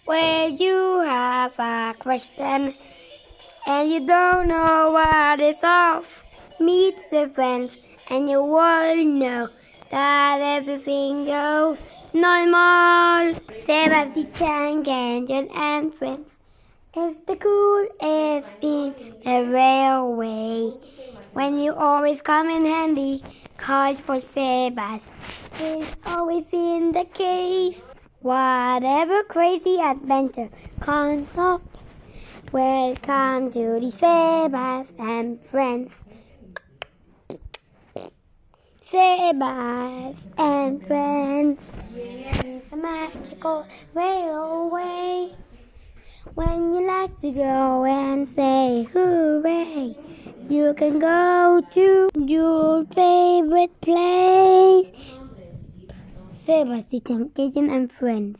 When you have a question and you don't know what is off, meet the friends and you will know that everything goes normal. Sebas, the tank engine and friends. It's the coolest in the railway. When you always come in handy, cause for Sebas is always in the case. Whatever crazy adventure comes up, welcome to the Sebas and friends. Sebas and friends. It's a magical railway. When you like to go and say hooray, you can go to your favorite place. Sebas, the Kitchen and friends.